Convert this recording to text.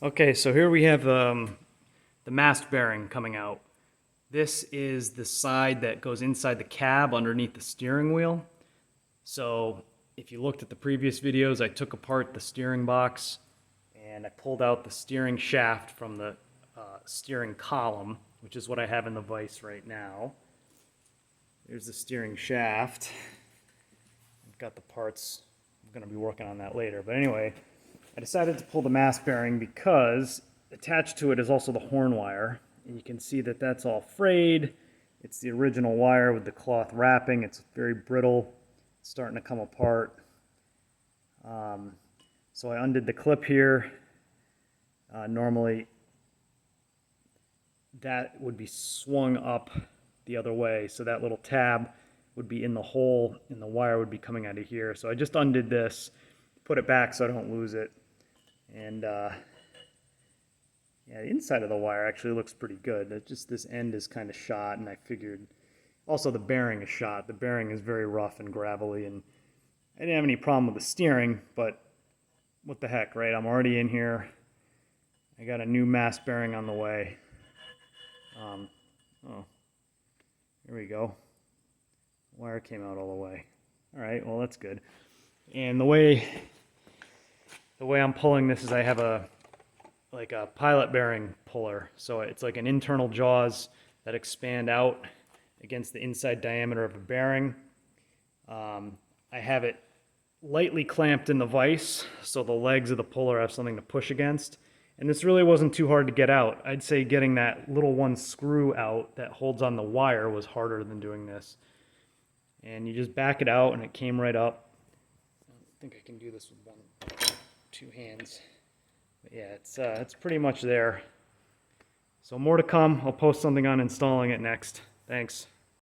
Okay, so here we have the mast bearing coming out. This is the side that goes inside the cab underneath the steering wheel. So if you looked at the previous videos, I took apart the steering box and I pulled out the steering shaft from the steering column, which is what I have in the vise right now. There's the steering shaft. I've got the parts. I'm going to be working on that later. But anyway, I decided to pull the mast bearing because attached to it is also the horn wire. And you can see that that's all frayed. It's the original wire with the cloth wrapping. It's very brittle. It's starting to come apart. So I undid the clip here. Normally that would be swung up the other way, so that little tab would be in the hole and the wire would be coming out of here. So I just undid this, put it back so I don't lose it. And yeah, the inside of the wire actually looks pretty good. It's just this end is kind of shot, and I figured also the bearing is shot. The bearing is very rough and gravelly, and I didn't have any problem with the steering, but what the heck, right? I'm already in here. I got a new mast bearing on the way. Oh, here we go. Wire came out all the way. All right, well that's good. And the way I'm pulling this is I have a pilot bearing puller. So it's like an internal jaws that expand out against the inside diameter of a bearing. I have it lightly clamped in the vise, so the legs of the puller have something to push against. And this really wasn't too hard to get out. I'd say getting that little one screw out that holds on the wire was harder than doing this. And you just back it out and it came right up. I think I can do this with two hands. But yeah, it's pretty much there. So more to come. I'll post something on installing it next. Thanks.